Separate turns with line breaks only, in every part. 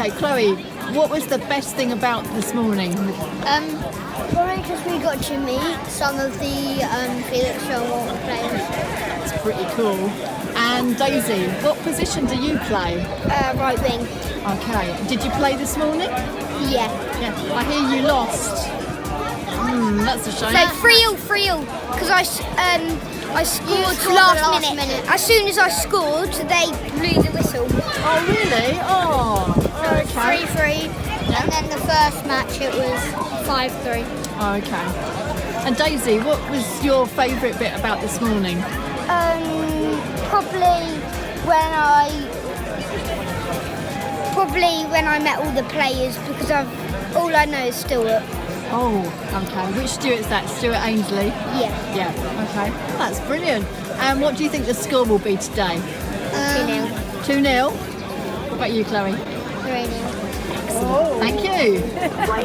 Okay, Chloe, what was the best thing about this morning?
Probably because we got to meet some of the Felix and Walton players.
It's pretty cool. And Daisy, what position do you play?
Right wing.
Okay, did you play this morning?
Yeah.
Yeah, I hear you lost. That's a shame.
So 3-0, because I scored last minute. As soon as I scored, they blew the whistle.
Oh, really? Oh,
So it's
okay.
3-3, and then the first match it was 5-3.
Okay. And Daisy, what was your favourite bit about this morning?
Probably when I met all the players, because all I know is Stewart.
Oh, okay. Which Stuart's that? Stuart Ainsley?
Yeah.
Yeah, okay. That's brilliant. And what do you think the score will be today?
2-0.
2-0? What about you, Chloe?
3-0.
Thank you.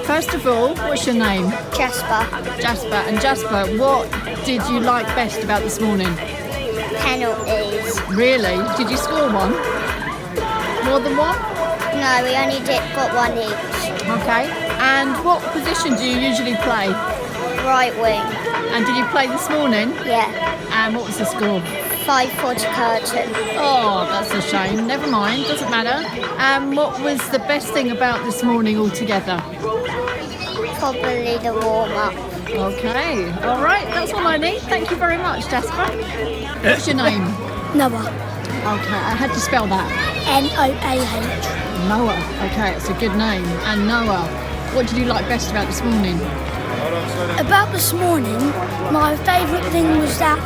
First of all, what's your name?
Jasper.
Jasper. And Jasper, what did you like best about this morning?
Penalties.
Really? Did you score one? More than one?
No, we only got one each.
Okay. And what position do you usually play?
Right wing.
And did you play this morning?
Yeah.
And what was the score?
5-4 to Curtin.
Oh, that's a shame. Never mind, doesn't matter. And what was the best thing about this morning altogether?
Probably the warm-up.
Okay, all right, that's all I need. Thank you very much, Jasper. What's your name?
Noah.
Okay, I had to spell that.
Noah.
Noah. Okay, it's a good name. And Noah, what did you like best about this morning?
About this morning, my favourite thing was that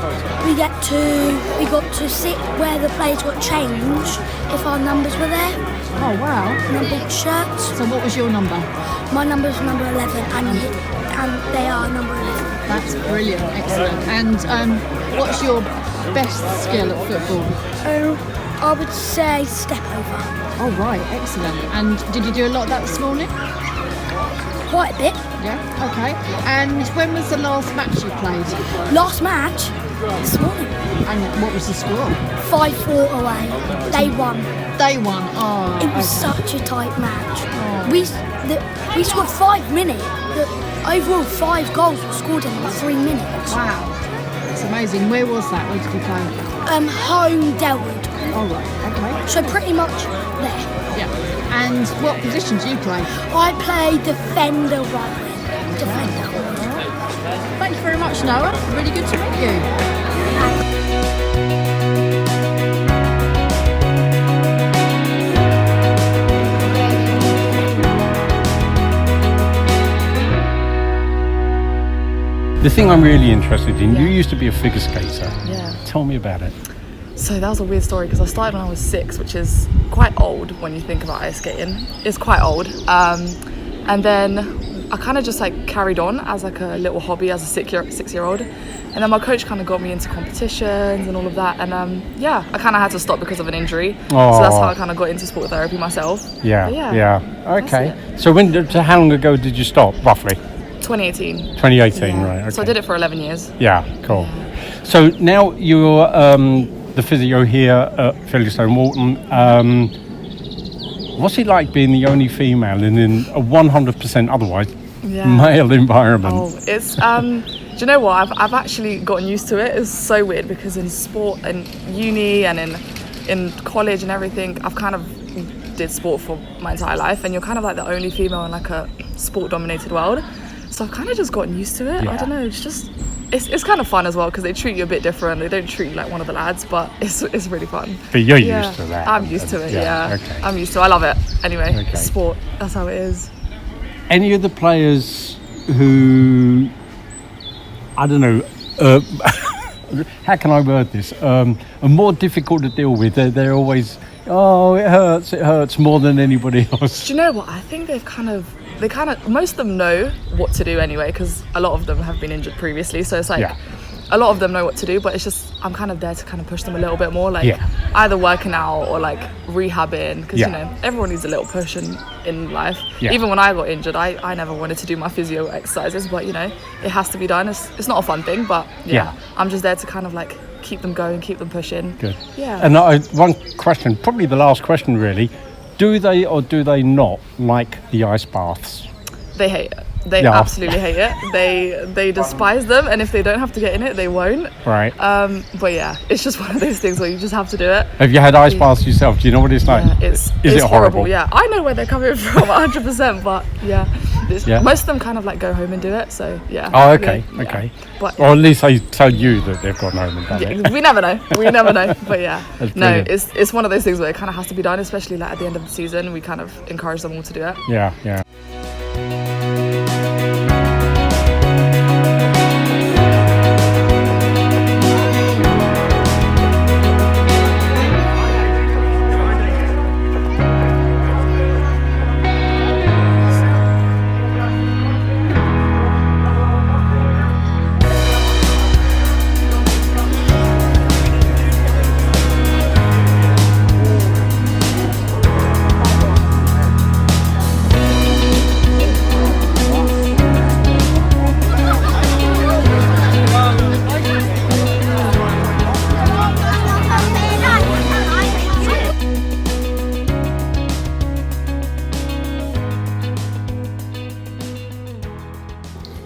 we got to sit where the players got changed if our numbers were there,
Oh, wow.
and our big shirts.
So what was your number?
My number's number 11, and they are number 11.
That's brilliant, excellent. And what's your best skill at football?
I would say step over.
Oh, right, excellent. And did you do a lot of that this morning?
Quite a bit.
Yeah, okay. And when was the last match you played?
Last match, this morning,
And what was the score?
5-4 away. They won.
They won. Oh,
It was
okay.
such a tight match. We scored 5 minutes. Overall, 5 goals were scored in 3 minutes.
Wow, it's amazing. Where was that? Where did you play?
Home Delwood.
Oh, right, okay.
So pretty much there.
Yeah. And what position do you play?
I play defender right wing. Defender.
Thank you very much, Noah. Really good to meet you.
The thing I'm really interested in, you used to be a figure skater.
Yeah.
Tell me about it.
So that was a weird story because I started when I was 6, which is quite old when you think about ice skating. It's quite old. And then I kind of just like carried on as like a little hobby as a 6-year-old. And then my coach kind of got me into competitions and all of that. And I kind of had to stop because of an injury.
Oh.
So that's how I kind of got into sport therapy myself.
Yeah,
But
yeah. Okay.
that's
So how long ago did you stop, roughly?
2018.
2018,
Yeah.
right. Okay.
So I did it for 11 years.
Yeah, cool. So now you're the physio here at Felixstowe Walton. What's it like being the only female in a 100% otherwise male environment?
Oh, it's do you know what? I've actually gotten used to it. It's so weird because in sport and uni and in college and everything, I've kind of did sport for my entire life, and you're kind of like the only female in like a sport-dominated world. So I've kind of just gotten used to it.
Yeah.
I don't know. It's just it's kind of fun as well because they treat you a bit different. They don't treat you like one of the lads, but it's really fun.
But you're used to that.
I'm used to it. Yeah.
Okay.
I'm used to it. I love it. Anyway,
Okay.
sport. That's how it is.
Any of the players who, I don't know, how can I word this? Are more difficult to deal with. They're always, it hurts more than anybody else.
Do you know what? I think they kind of most of them know what to do anyway because a lot of them have been injured previously, so it's like a lot of them know what to do, but it's just I'm kind of there to kind of push them a little bit more, like either working out or like rehabbing, because you know everyone needs a little push in life. Even when I got injured, I never wanted to do my physio exercises, but you know it has to be done. It's not a fun thing, but I'm just there to kind of like keep them going, keep them pushing.
Good.
Yeah.
And one question, probably the last question really, Do they or do they not like the ice baths?
They hate it. They
Yeah.
absolutely hate it. They despise them, and if they don't have to get in it, they won't.
Right.
But yeah, it's just one of those things where you just have to do it.
Have you had ice baths yourself? Do you know what it's like?
Yeah,
Is
it's
it horrible?
Yeah, I know where they're coming from 100%, but yeah.
Yeah.
Most of them kind of like go home and do it, so yeah.
Oh, okay,
Yeah.
okay.
But
Or at least they tell you that they've gone home and done it.
yeah, we never know. We never know. But yeah,
That's
no,
brilliant.
it's one of those things where it kind of has to be done, especially like at the end of the season. We kind of encourage them all to do it.
Yeah, yeah.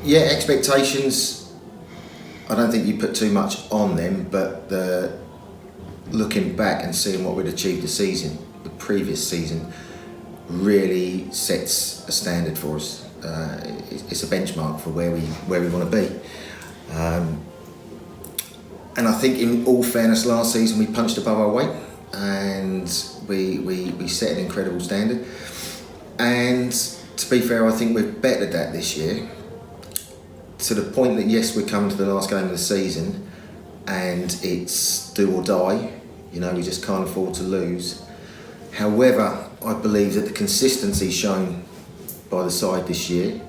Yeah, expectations, I don't think you put too much on them, but looking back and seeing what we'd achieved the previous season, really sets a standard for us. It's a benchmark for where we want to be. And I think in all fairness, last season we punched above our weight and we set an incredible standard. And to be fair, I think we've bettered that this year, to the point that yes, we're coming to the last game of the season and it's do or die, we just can't afford to lose. However, I believe that the consistency shown by the side this year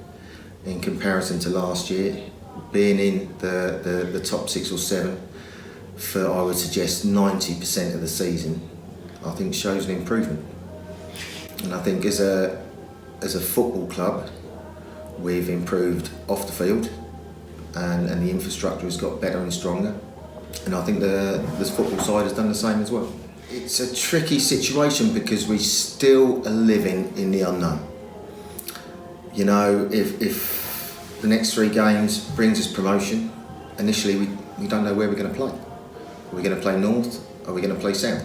in comparison to last year, being in the top 6 or 7 for, I would suggest, 90% of the season, I think shows an improvement. And I think as a football club, we've improved off the field, and the infrastructure has got better and stronger. And I think the football side has done the same as well. It's a tricky situation because we still are living in the unknown. If the next 3 games brings us promotion, initially we don't know where we're going to play. Are we going to play north? Are we going to play south?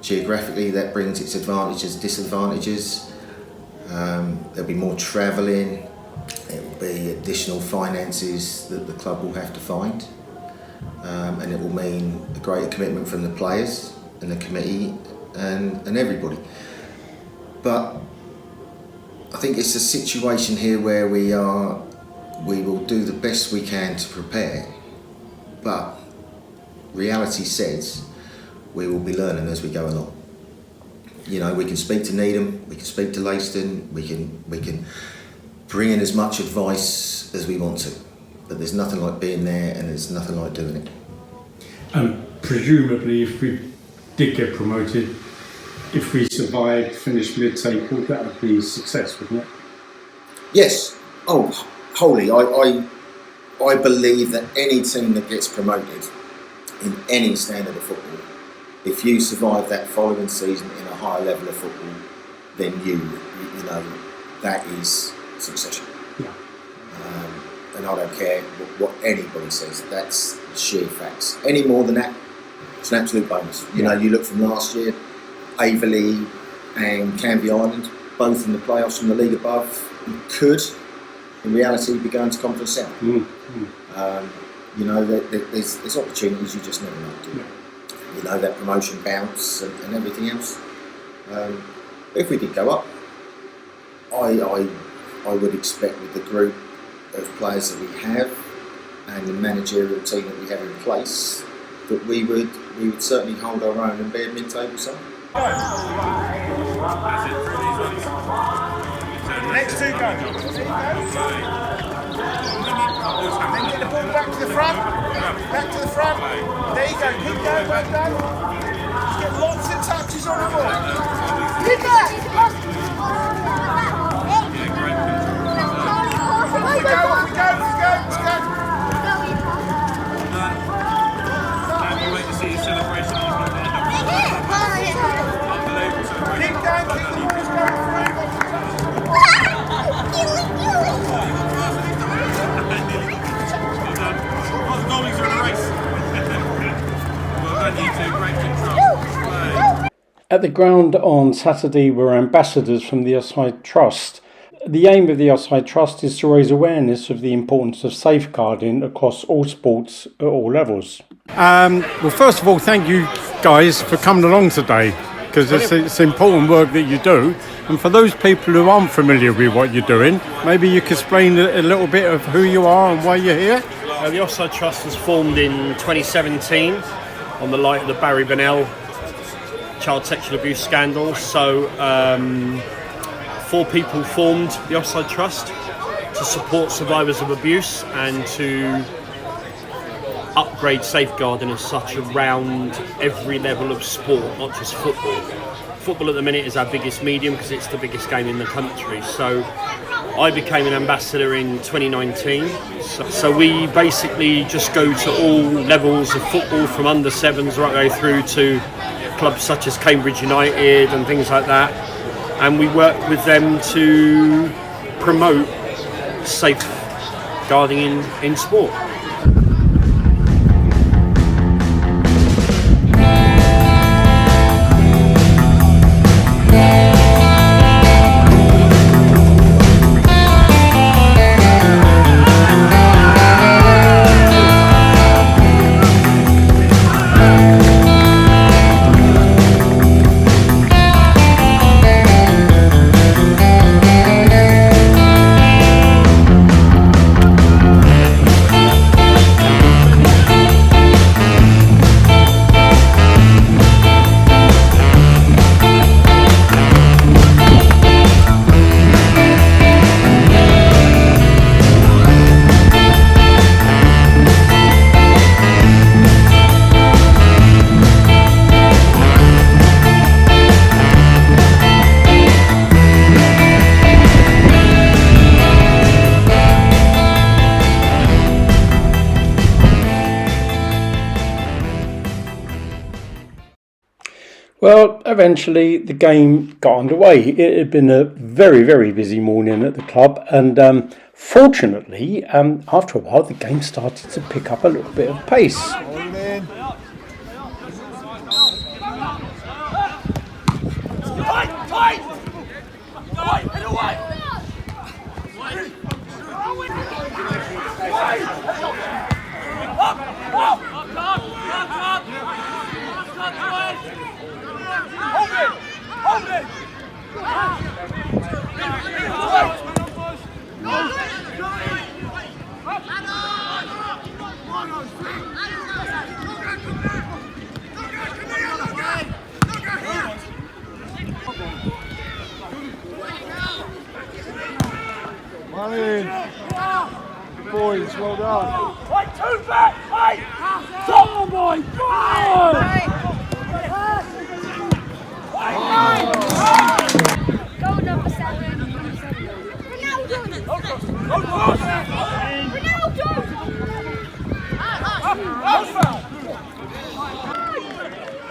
Geographically, that brings its advantages, disadvantages. There'll be more travelling, it will be additional finances that the club will have to find, and it will mean a greater commitment from the players and the committee and everybody. But I think it's a situation here where we will do the best we can to prepare, but reality says we will be learning as we go along. We can speak to Needham, we can speak to Leiston, we can bring in as much advice as we want to, but there's nothing like being there and there's nothing like doing it.
And presumably, if we did get promoted, if we survived, finished mid-table, that would be a success, wouldn't it?
Yes. Oh, wholly. I believe that any team that gets promoted in any standard of football, if you survive that following season in a higher level of football, then that is succession.
Yeah.
And I don't care what anybody says, that's sheer facts. Any more than that, it's an absolute bonus. You look from last year, Averley and Canvey Island, both in the playoffs from the league above, could, in reality, be going to Conference South. There's opportunities you just never know, do you? That promotion bounce and everything else. If we did go up, I would expect with the group of players that we have and the managerial team that we have in place that we would certainly hold our own and be a mid-table side.
Next 2 go. And then get the ball back to the front. Back to the front. There you go. Keep going. Well done. Just get lots of touches on the ball. Keep that. Off we go. Off we go. Let's go.
Can't wait to see your celebration. Unbelievable.
At the ground on Saturday were ambassadors from the Offside Trust. The aim of the Offside Trust is to raise awareness of the importance of safeguarding across all sports at all levels.
Well, first of all, thank you guys for coming along today, because it's important work that you do. And for those people who aren't familiar with what you're doing, maybe you could explain a little bit of who you are and why you're here.
The Offside Trust was formed in 2017 on the light of the Barry Bennell child sexual abuse scandal. So 4 people formed the Offside Trust to support survivors of abuse and to upgrade safeguarding as such around every level of sport, not just football. Football at the minute is our biggest medium because it's the biggest game in the country. So I became an ambassador in 2019. So we basically just go to all levels of football, from under 7s right the way through to clubs such as Cambridge United and things like that. And we work with them to promote safeguarding in sport.
Well, eventually the game got underway. It had been a very, very busy morning at the club, and fortunately, after a while, the game started to pick up a little bit of pace.
Boys, well done. Right, 2 back, mate! Oh my God!
Goal number 7.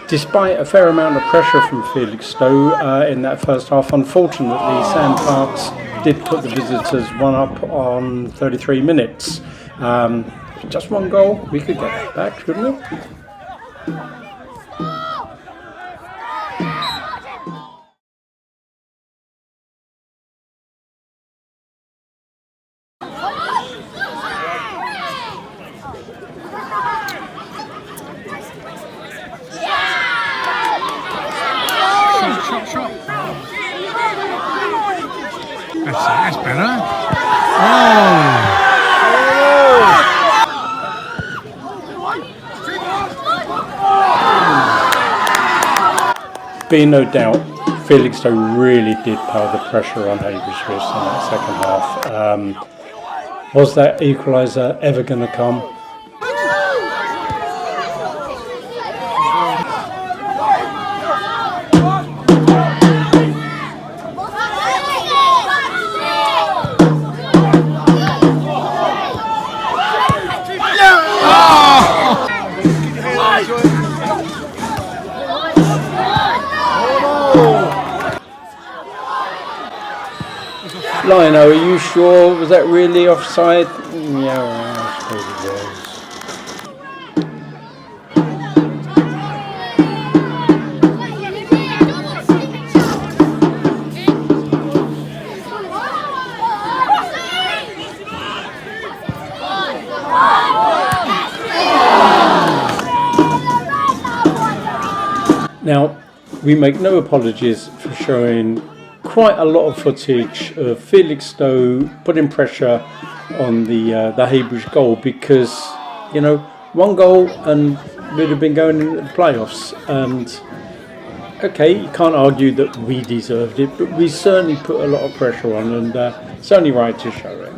Despite a fair amount of pressure from Felixstowe in that first half, unfortunately Sam Parks did put the visitors 1-up on 33 minutes. Just 1 goal, we could get that back, couldn't we?
That's better. Oh!
Being no doubt, Felixstowe really did pile the pressure on Aberystwyth in that second half. Was that equaliser ever going to come? Lionel, are you sure? Was that really offside? Yeah, I suppose it was. Now, we make no apologies for showing quite a lot of footage of Felix Stowe putting pressure on the Heybridge goal, because, you know, one goal and we'd have been going into the playoffs. And okay, you can't argue that we deserved it, but we certainly put a lot of pressure on, and it's only right to show it.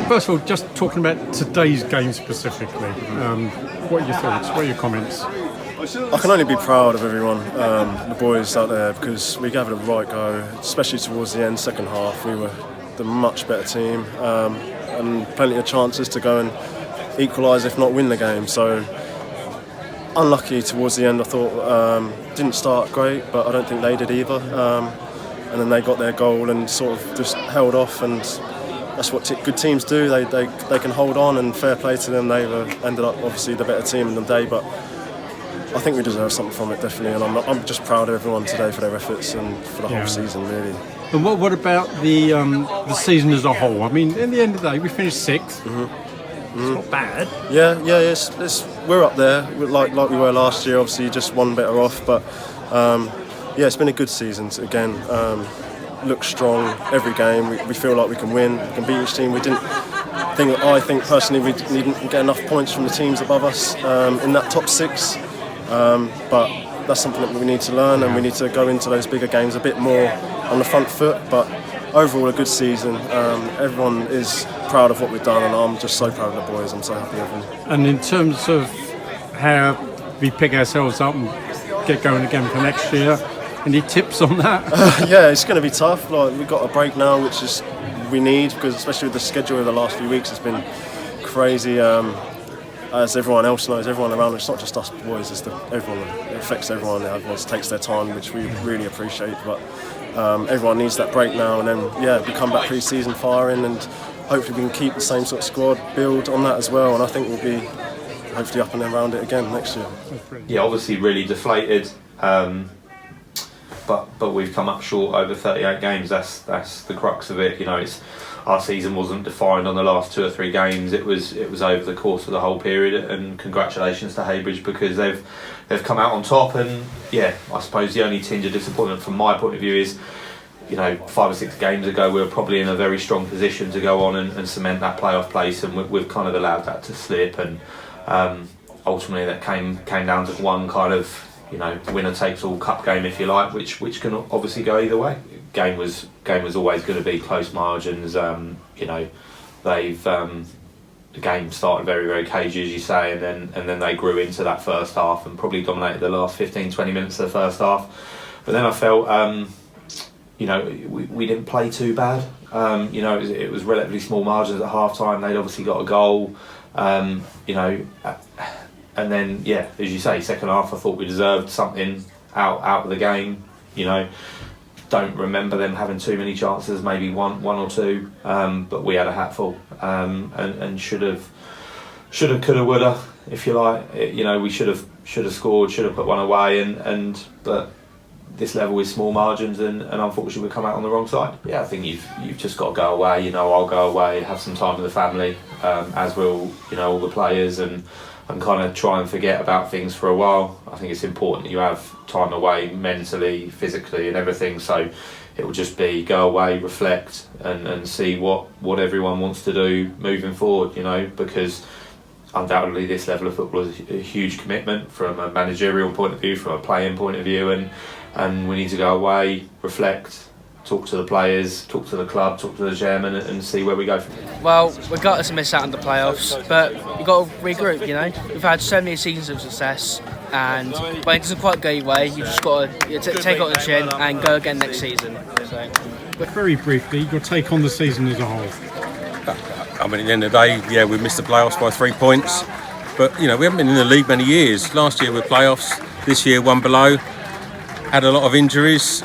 First of all, just talking about today's game specifically, what are your thoughts? What are your comments?
I can only be proud of everyone, the boys out there, because we gave it a right go, especially towards the end, second half. We were the much better team, and plenty of chances to go and equalise, if not win the game. So unlucky towards the end, I thought. Didn't start great, but I don't think they did either. And then they got their goal and sort of just held off, and that's what good teams do. They can hold on, and fair play to them. They ended up obviously the better team in the day, but I think we deserve something from it, definitely. And I'm just proud of everyone today for their efforts and for the whole season, really.
And what about the season as a whole? I mean, in the end of the day, we finished 6th. It's not bad.
Yeah. We're up there, like we were last year. Obviously, just one better off, but it's been a good season again. Look strong every game. We feel like we can win. We can beat each team. I think personally we didn't get enough points from the teams above us in that top 6. But that's something that we need to learn, and we need to go into those bigger games a bit more on the front foot. But overall, a good season. Everyone is proud of what we've done, and I'm just so proud of the boys. I'm so happy with them.
And in terms of how we pick ourselves up and get going again for next year, any tips on that?
It's going to be tough. Like, we've got a break now, which is we need, because especially with the schedule of the last few weeks, it's been crazy. As everyone else knows, everyone around us, it's not just us boys, it's everyone. It affects everyone. Everyone takes their time, which we really appreciate. But everyone needs that break now, and then we come back pre-season firing, and hopefully we can keep the same sort of squad, build on that as well, and I think we'll be hopefully up and around it again next year.
Yeah, obviously really deflated. But we've come up short over 38 games. That's the crux of it. You know, our season wasn't defined on the last 2 or 3 games. It was over the course of the whole period. And congratulations to Heybridge, because they've come out on top. And yeah, I suppose the only tinge of disappointment from my point of view is, you know, 5 or 6 games ago we were probably in a very strong position to go on and cement that playoff place, and we've kind of allowed that to slip. And ultimately that came down to one kind of, you know, winner takes all cup game, if you like, which can obviously go either way. Game was always going to be close margins. You know, the game started very, very cagey, as you say, and then they grew into that first half and probably dominated the last 15-20 minutes of the first half. But then I felt, you know, we didn't play too bad. You know, it was relatively small margins at half time. They'd obviously got a goal. You know. And then, yeah, as you say, second half, I thought we deserved something out of the game. You know, don't remember them having too many chances, maybe one or two, but we had a hatful, and should have, could have, would have, if you like. You know, we should have scored, should have put one away, but this level is small margins, and unfortunately we come out on the wrong side. Yeah, I think you've just got to go away. You know, I'll go away, have some time with the family, as will, you know, all the players, and kind of try and forget about things for a while. I think it's important that you have time away mentally, physically and everything, so it will just be go away, reflect and see what everyone wants to do moving forward, you know, because undoubtedly this level of football is a huge commitment from a managerial point of view, from a playing point of view, and we need to go away, reflect, talk to the players, talk to the club, talk to the chairman, and see where we go from here.
Well, we got to miss out on the playoffs, but we've got to regroup, you know. We've had so many seasons of success, and when it doesn't quite go your way, you just got to take it on the chin and go again next season. So.
But very briefly, your take on the season as a whole?
I mean, at the end of the day, yeah, we missed the playoffs by 3 points, but, you know, we haven't been in the league many years. Last year with playoffs, this year one below, had a lot of injuries.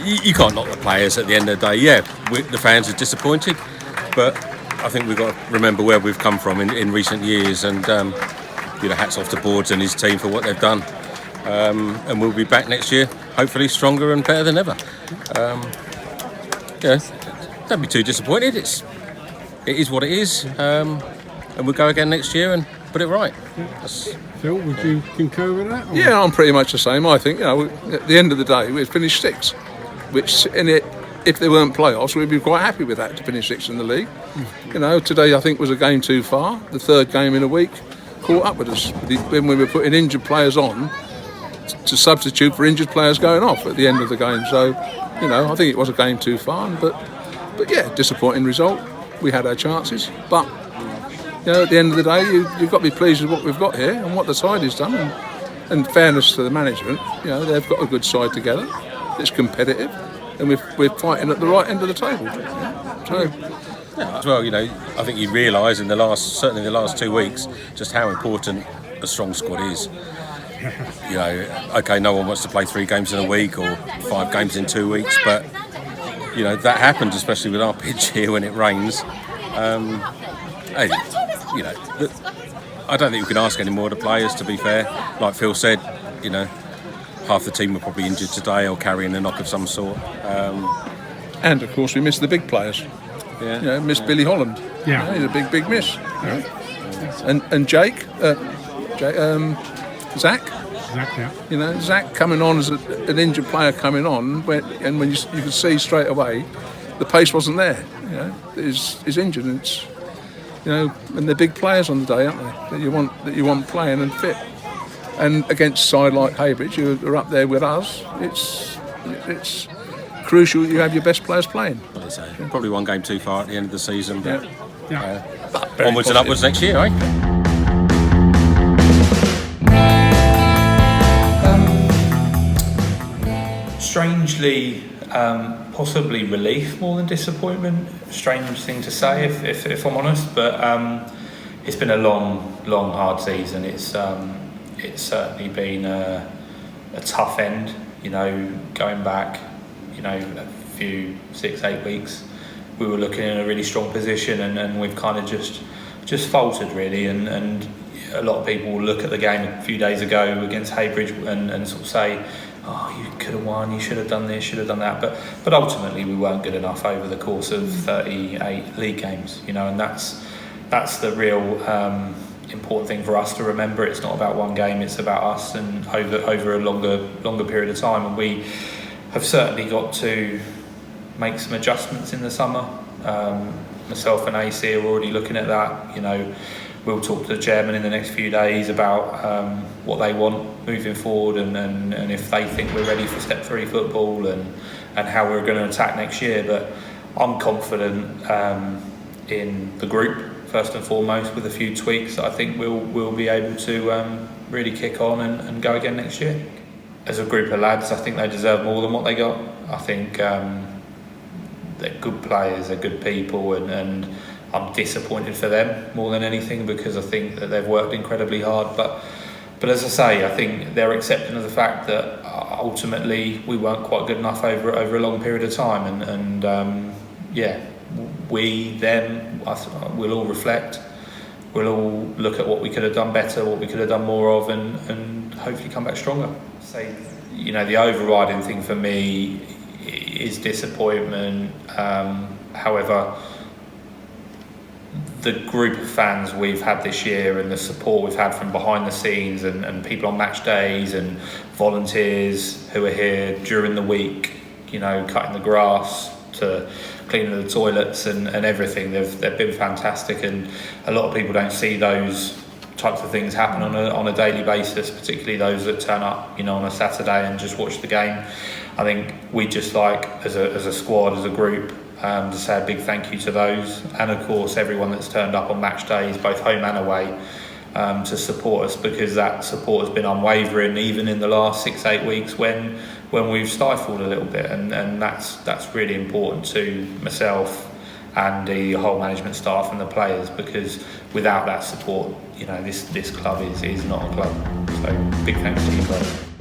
You can't knock the players at the end of the day. Yeah, the fans are disappointed, but I think we've got to remember where we've come from in recent years, and hats off to Boards and his team for what they've done. And we'll be back next year, hopefully stronger and better than ever. Don't be too disappointed. It is what it is, and we'll go again next year and put it right.
Phil, would you concur with that? Or?
Yeah, I'm pretty much the same. I think at the end of the day, we've finished sixth, which if there weren't playoffs, we'd be quite happy with that, to finish sixth in the league. Today I think was a game too far. The third game in a week caught up with us when we were putting injured players on to substitute for injured players going off at the end of the game. So, I think it was a game too far. But yeah, disappointing result. We had our chances, but at the end of the day, you've got to be pleased with what we've got here and what the side has done. And fairness to the management, they've got a good side together. It's competitive, and we're fighting at the right end of the table.
As well, I think you realise certainly in the last 2 weeks, just how important a strong squad is. Okay, no one wants to play 3 games in a week or 5 games in 2 weeks, but that happens, especially with our pitch here when it rains. I don't think we can ask any more of the players, to be fair. Like Phil said, half the team were probably injured today or carrying a knock of some sort.
And of course we missed the big players.
Yeah.
Missed Billy Holland.
Yeah.
He's a big miss. And Zach.
Zach, yeah.
Zach coming on as an injured player coming on, when you could see straight away the pace wasn't there. He's injured, and it's and they're big players on the day, aren't they? That you want playing and fit. And against a side like Heybridge, who are up there with us, it's crucial you have your best players playing.
Probably one game too far at the end of the season, but
positive.
onwards and upwards next year, right?
Strangely, possibly relief more than disappointment. Strange thing to say, if I'm honest, but it's been a long, hard season. It's certainly been a tough end. Going back, a few 6-8 weeks, we were looking in a really strong position, and we've kind of just faltered really. And a lot of people will look at the game a few days ago against Heybridge and sort of say, oh, you could have won, you should have done this, should have done that, but ultimately we weren't good enough over the course of 38 league games, and that's the real important thing for us to remember. It's not about one game, it's about us, and over a longer period of time, and we have certainly got to make some adjustments in the summer. Myself and AC are already looking at that. We'll talk to the chairman in the next few days about what they want moving forward, and if they think we're ready for Step 3 football, and how we're going to attack next year. But I'm confident in the group first and foremost, with a few tweaks. I think we'll be able to really kick on and go again next year. As a group of lads, I think they deserve more than what they got. I think they're good players, they're good people, and I'm disappointed for them more than anything, because I think that they've worked incredibly hard. But as I say, I think they're accepting of the fact that ultimately we weren't quite good enough over a long period of time. And we, them, we'll all reflect. We'll all look at what we could have done better, what we could have done more of, and hopefully come back stronger. So, the overriding thing for me is disappointment. However, the group of fans we've had this year and the support we've had from behind the scenes and people on match days and volunteers who are here during the week, cutting the grass to cleaning the toilets and everything, they've been fantastic, and a lot of people don't see those types of things happen on a daily basis, particularly those that turn up on a Saturday and just watch the game. I think we just as a squad, as a group, to say a big thank you to those, and of course everyone that's turned up on match days, both home and away, to support us, because that support has been unwavering even in the last 6-8 weeks when we've stifled a little bit, and that's really important to myself and the whole management staff and the players, because without that support, you know, this club is not a club. So big thanks to you both.